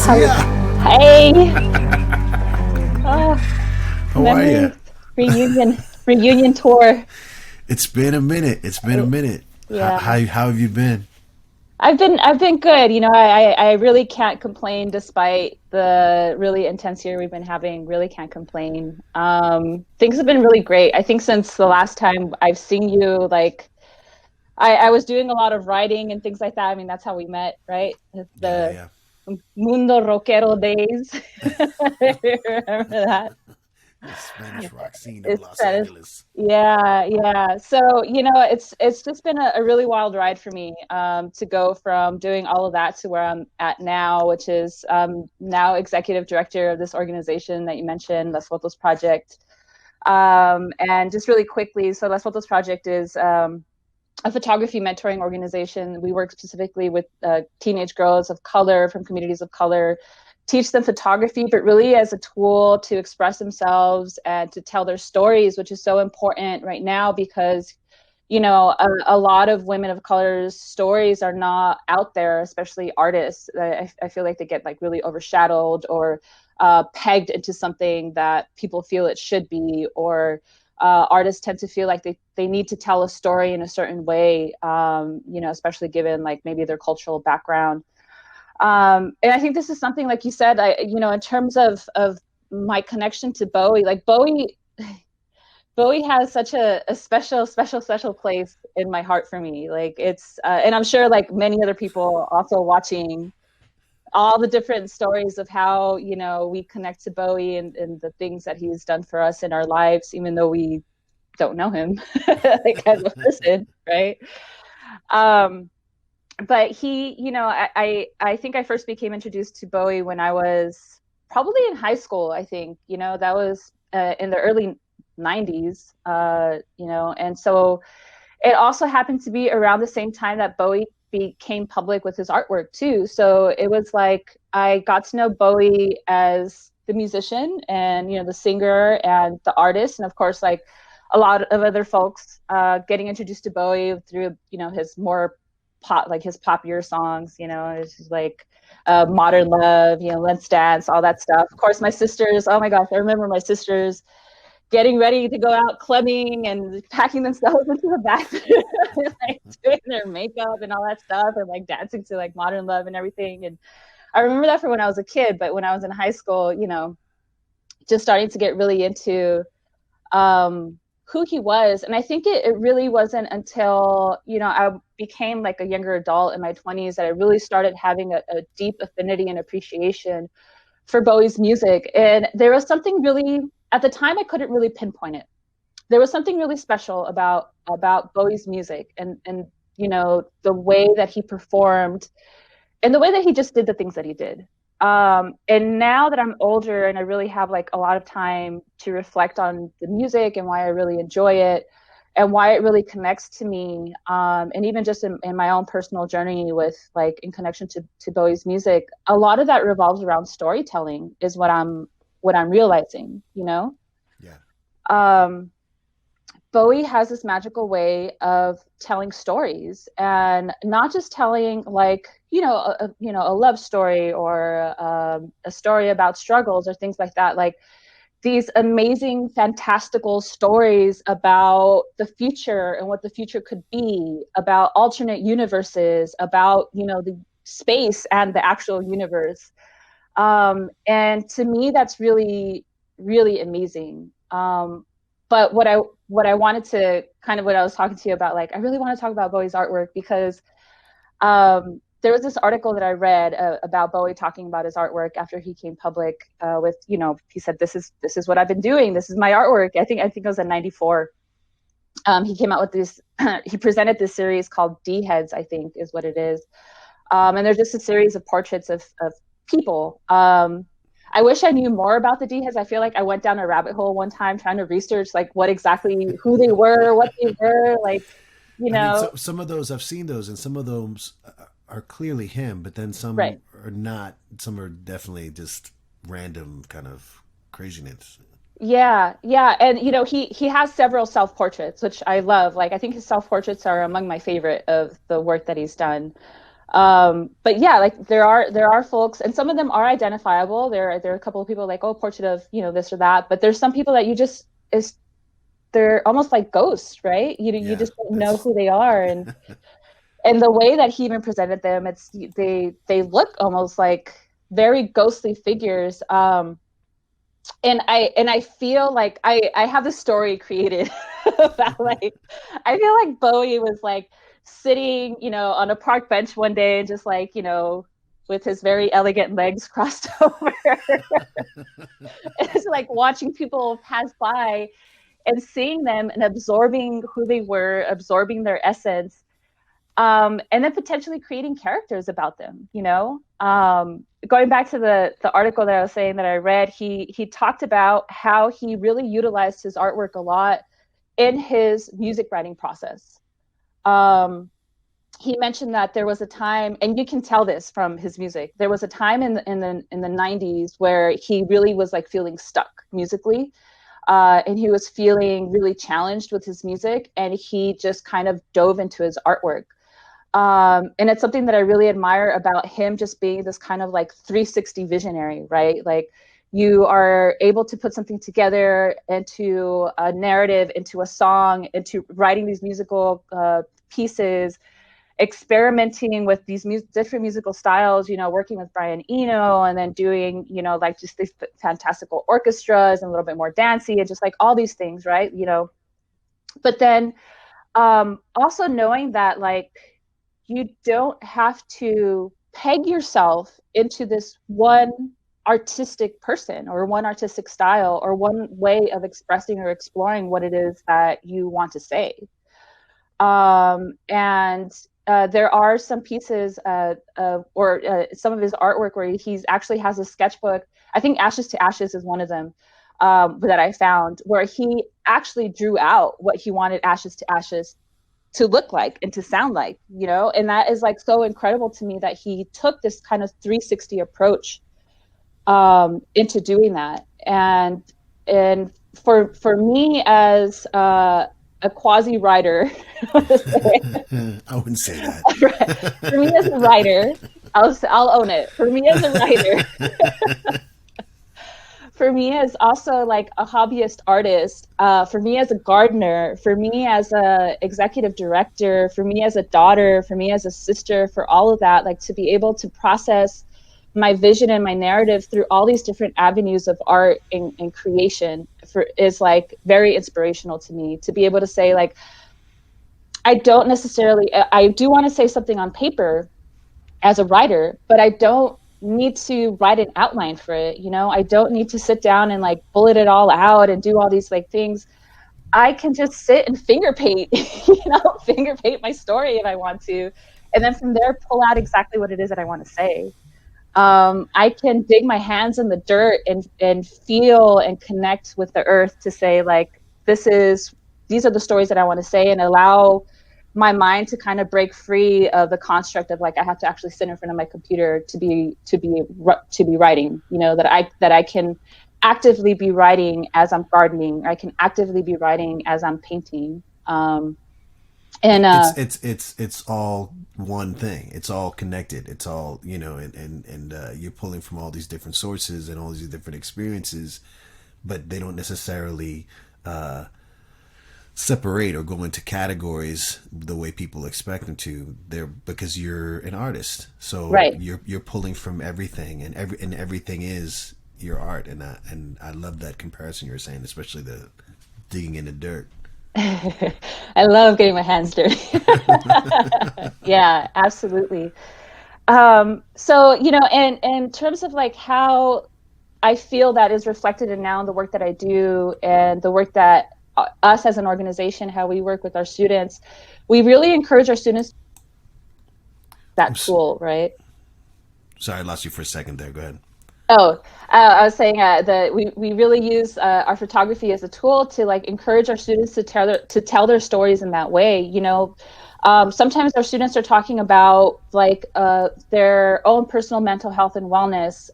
Lucia. Hey. Oh, How are you? memories, reunion tour. It's been a minute. It's been a I- minute. How, Yeah, how, how have you been? I've been good. I really can't complain despite the really intense year we've been having. Really can't complain. Things have been really great. I think since the last time I've seen you, like I was doing a lot of writing and things like that. I mean, that's how we met, right? Yeah, The yeah. Mundo Rockero days. Remember that? The Spanish rock scene of It's Los that is Angeles. yeah. So, it's just been a really wild ride for me to go from doing all of that to where I'm at now, which is now executive director of this organization that you mentioned, Las Fotos Project. And just really quickly, so Las Fotos Project is a photography mentoring organization. We work specifically with teenage girls of color from communities of color, teach them photography, but really as a tool to express themselves and to tell their stories, which is so important right now because, a lot of women of color's stories are not out there, especially artists. I feel like they get like really overshadowed or pegged into something that people feel it should be, or artists tend to feel like they need to tell a story in a certain way, especially given like maybe their cultural background. And I think this is something, like you said, in terms of my connection to Bowie, like Bowie has such a special place in my heart for me. Like and I'm sure like many other people also watching all the different stories of how, we connect to Bowie and the things that he's done for us in our lives, even though we don't know him like as a person, right? Um, but he, I think I first became introduced to Bowie when I was probably in high school. I think, that was in the early 90s, and so it also happened to be around the same time that Bowie became public with his artwork too. So it was like I got to know Bowie as the musician and, the singer and the artist, and of course like a lot of other folks getting introduced to Bowie through, his more pop, like his popular songs, it's just like Modern Love, Let's Dance, all that stuff. Of course, my sisters, oh my gosh, I remember my sisters getting ready to go out clubbing and packing themselves into the bathroom, and, like doing their makeup and all that stuff, and like dancing to like Modern Love and everything. And I remember that from when I was a kid, but when I was in high school, just starting to get really into who he was. And I think it really wasn't until, I became like a younger adult in my 20s that I really started having a deep affinity and appreciation for Bowie's music. And there was something really, at the time I couldn't really pinpoint it. There was something really special about Bowie's music and the way that he performed and the way that he just did the things that he did. And now that I'm older and I really have like a lot of time to reflect on the music and why I really enjoy it and why it really connects to me, and even just in my own personal journey with like in connection to Bowie's music, a lot of that revolves around storytelling is what I'm realizing, Yeah. um, Bowie has this magical way of telling stories, and not just telling like a love story or a story about struggles or things like that. Like these amazing, fantastical stories about the future and what the future could be, about alternate universes, about the space and the actual universe. And to me, that's really, really amazing. But what I wanted to kind of what I was talking to you about, like I really want to talk about Bowie's artwork because there was this article that I read about Bowie talking about his artwork after he came public with, he said, this is what I've been doing. This is my artwork. I think it was in '94. He came out with this. He presented this series called D Heads, I think is what it is. And they're just a series of portraits of people. I wish I knew more about the D Heads. I feel like I went down a rabbit hole one time trying to research like what exactly who they were, what they were, like you I mean, know. some of those I've seen those, and some of those are clearly him, but then Right. some are not. Some are definitely just random kind of craziness. Yeah, and he has several self portraits, which I love. Like I think his self portraits are among my favorite of the work that he's done. But yeah, like there are folks, and some of them are identifiable. There are a couple of people like, oh, portrait of, this or that. But there's some people that you just is they're almost like ghosts, right? You Yeah, just don't know that's who they are, and the way that he even presented them, they look almost like very ghostly figures. And I feel like I have this story created about, like, I feel like Bowie was like sitting, on a park bench one day and just like, with his very elegant legs crossed over, and just like watching people pass by and seeing them and absorbing who they were, absorbing their essence, and then potentially creating characters about them. Going back to the article that I was saying that I read, he talked about how he really utilized his artwork a lot in his music writing process. Um, he mentioned that there was a time, and you can tell this from his music. There was a time in the 90s where he really was like feeling stuck musically, and he was feeling really challenged with his music, and he just kind of dove into his artwork. And it's something that I really admire about him, just being this kind of like 360 visionary, right? Like, you are able to put something together into a narrative, into a song, into writing these musical pieces, experimenting with these different musical styles, working with Brian Eno, and then doing, like just these fantastical orchestras and a little bit more dancey and just like all these things, right? But then also knowing that, like, you don't have to peg yourself into this one artistic person or one artistic style or one way of expressing or exploring what it is that you want to say. And there are some pieces or some of his artwork where he's actually has a sketchbook. I think Ashes to Ashes is one of them, that I found, where he actually drew out what he wanted Ashes to Ashes to look like and to sound like, and that is like so incredible to me, that he took this kind of 360 approach into doing that. And for me as a quasi writer, I wouldn't say that. for me as a writer, I'll own it. For me as a writer, for me as also like a hobbyist artist, for me as a gardener, for me as a executive director, for me as a daughter, for me as a sister, for all of that, like, to be able to process my vision and my narrative through all these different avenues of art and creation is like very inspirational to me, to be able to say, like, I do want to say something on paper as a writer, but I don't need to write an outline for it. I don't need to sit down and like bullet it all out and do all these like things. I can just sit and finger paint, finger paint my story if I want to. And then from there, pull out exactly what it is that I want to say. I can dig my hands in the dirt and feel and connect with the earth to say, like, these are the stories that I want to say, and allow my mind to kind of break free of the construct of, like, I have to actually sit in front of my computer to be writing, that I can actively be writing as I'm gardening, or I can actively be writing as I'm painting. And It's all one thing. It's all connected. It's all, and you're pulling from all these different sources and all these different experiences, but they don't necessarily separate or go into categories the way people expect them to. They're because you're an artist, so right. you're pulling from everything, and everything is your art. And I love that comparison you were saying, especially the digging in the dirt. I love getting my hands dirty. Yeah, absolutely. So, and in terms of like how I feel that is reflected in now in the work that I do and the work that us as an organization, how we work with our students, we really encourage our students that tool, right? Sorry, I lost you for a second there. Go ahead. Oh, I was saying that we really use our photography as a tool to like encourage our students to tell their stories in that way. Sometimes our students are talking about like their own personal mental health and wellness,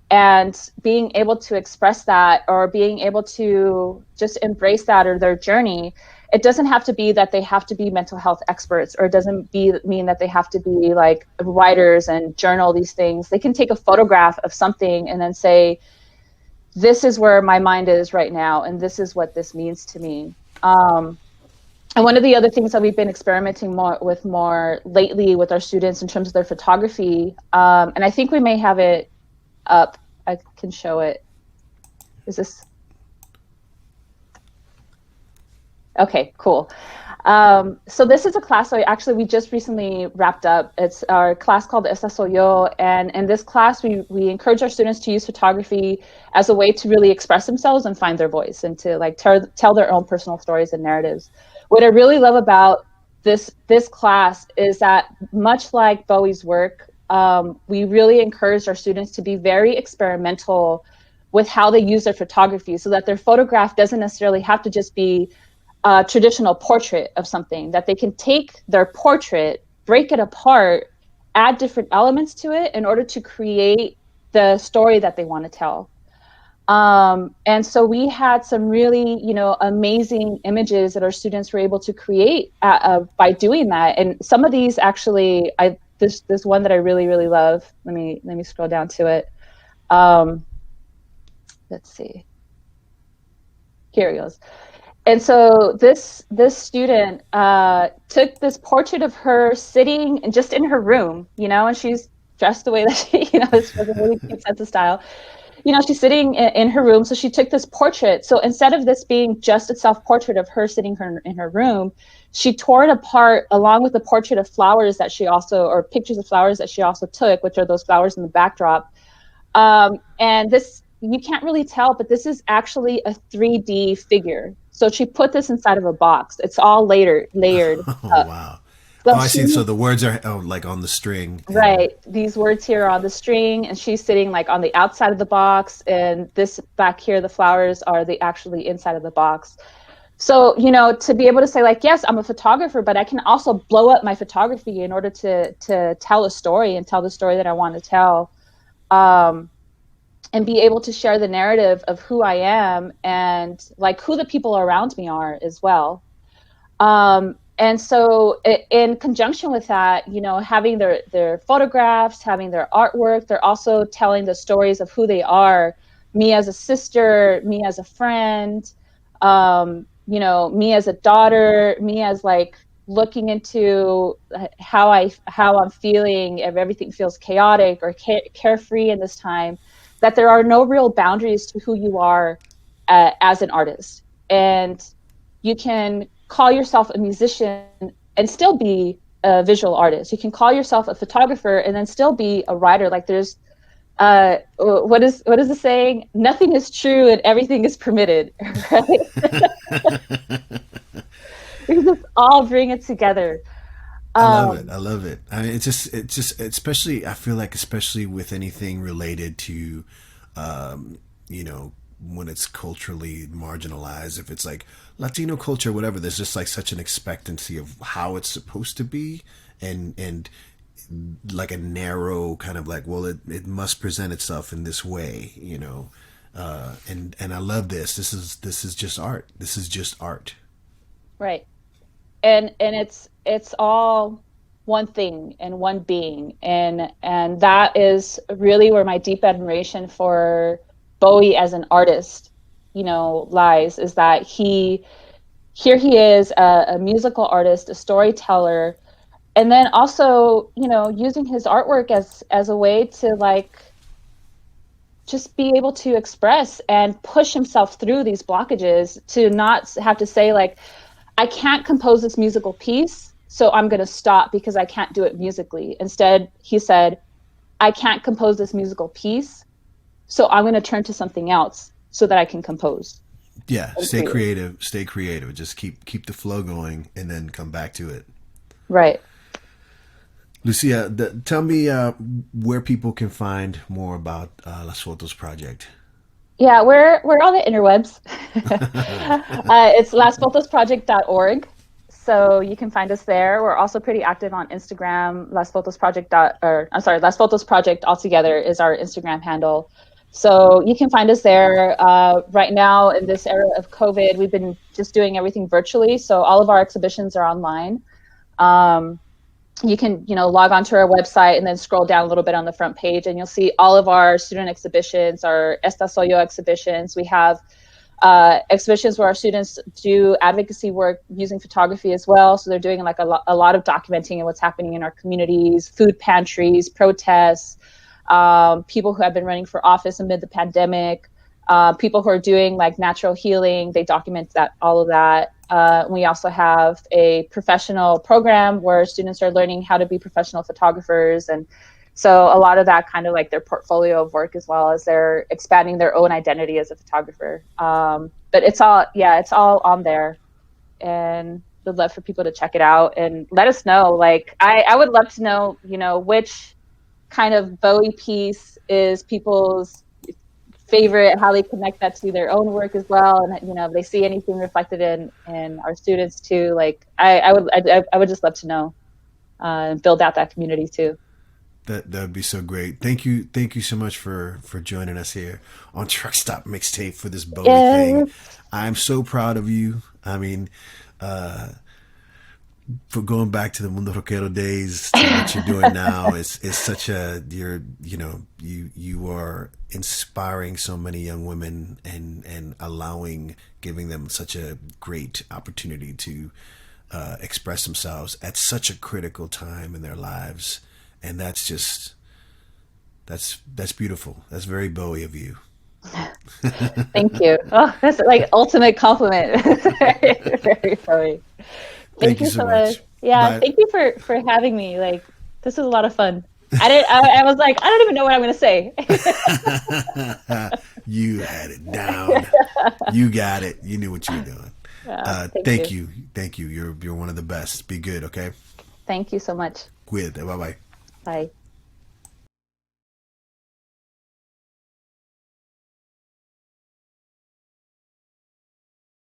and being able to express that, or being able to just embrace that, or their journey. it doesn't have to be that they have to be mental health experts, or it doesn't mean that they have to be like writers and journal these things. They can take a photograph of something and then say, this is where my mind is right now, and this is what this means to me. And one of the other things that we've been experimenting more lately with our students in terms of their photography, and I think we may have it up. I can show it. Is this? Okay, cool. So this is a class that we just recently wrapped up. It's our class called Esta Soy Yo, and in this class we encourage our students to use photography as a way to really express themselves and find their voice, and to like tell their own personal stories and narratives. What I really love about this class is that, much like Bowie's work, we really encourage our students to be very experimental with how they use their photography, so that their photograph doesn't necessarily have to just be a traditional portrait of something, that they can take their portrait, break it apart, add different elements to it in order to create the story that they want to tell. And so we had some really, amazing images that our students were able to create by doing that. And some of these actually, there's one that I really, really love. Let me scroll down to it. Let's see. Here it goes. And so this student took this portrait of her sitting and just in her room, and she's dressed the way that she, she has a really cute sense of style. She's sitting in her room, so she took this portrait. So instead of this being just a self-portrait of her sitting in her room, she tore it apart along with the portrait of flowers that she also, or pictures of flowers that she also took, which are those flowers in the backdrop. And this, you can't really tell, but this is actually a 3D figure. So she put this inside of a box. It's all layered Oh, up. wow. So Oh, I see. So the words are like on the string. Right. These words here are on the string, and she's sitting like on the outside of the box, and this back here, the flowers are actually inside of the box. So, to be able to say like, yes, I'm a photographer, but I can also blow up my photography in order to tell a story and tell the story that I want to tell. And be able to share the narrative of who I am and like who the people around me are as well. And so in conjunction with that, having their photographs, having their artwork, they're also telling the stories of who they are, me as a sister, me as a friend, me as a daughter, me as like looking into how I'm feeling, if everything feels chaotic or carefree in this time, that there are no real boundaries to who you are as an artist. And you can call yourself a musician and still be a visual artist. You can call yourself a photographer and then still be a writer. Like there's, what is the saying? Nothing is true and everything is permitted, right? We just all bring it together. I love it. I love it. I mean, it's just, especially, I feel like, especially with anything related to, when it's culturally marginalized, if it's like Latino culture, whatever, there's just like such an expectancy of how it's supposed to be, and like a narrow kind of like, well, it must present itself in this way, and I love this. This is just art. This is just art. Right. And it's all one thing and one being, and that is really where my deep admiration for Bowie as an artist lies, is that he is a musical artist, a storyteller, and then also using his artwork as a way to like just be able to express and push himself through these blockages, to not have to say like, I can't compose this musical piece, so I'm going to stop because I can't do it musically. Instead, he said, I can't compose this musical piece, so I'm going to turn to something else so that I can compose. Yeah, stay creative. Stay creative. Just keep the flow going, and then come back to it. Right. Lucia, tell me where people can find more about Las Fotos Project. Yeah, we're on the interwebs. It's lasfotosproject.org. So you can find us there. We're also pretty active on Instagram. Las Fotos Project altogether is our Instagram handle. So you can find us there. Right now, in this era of COVID, we've been just doing everything virtually. So all of our exhibitions are online. Um, you can, log onto our website and then scroll down a little bit on the front page, and you'll see all of our student exhibitions, our Esta Soy Yo exhibitions. We have exhibitions where our students do advocacy work using photography as well. So they're doing like a lot of documenting of what's happening in our communities, food pantries, protests, people who have been running for office amid the pandemic, people who are doing like natural healing. They document all of that. We also have a professional program where students are learning how to be professional photographers, and so a lot of that kind of like their portfolio of work, as well as they're expanding their own identity as a photographer. But it's all on there, and would love for people to check it out and let us know. Like I would love to know, which kind of Bowie piece is people's favorite, how they connect that to their own work as well, and if they see anything reflected in our students too. Like I would just love to know, build out that community too. That'd be so great. Thank you so much for joining us here on Truck Stop Mixtape for this Bowie thing. Yes. I'm so proud of you. I mean, for going back to the Mundo Rockero days to what you're doing now is such a you are inspiring so many young women and giving them such a great opportunity to express themselves at such a critical time in their lives, and that's beautiful. That's very Bowie of you. Thank you. Oh, that's like ultimate compliment. very, very funny. Thank Thank you you so so much. much. Yeah, Bye. thank you for having me. Like, this was a lot of fun. I was like, I don't even know what I'm gonna say. You had it down. You got it. You knew what you were doing. Yeah, thank Thank you. you. Thank you. You're one of the best. Be good, okay? Thank you so much. Cuídate. Bye bye. Bye.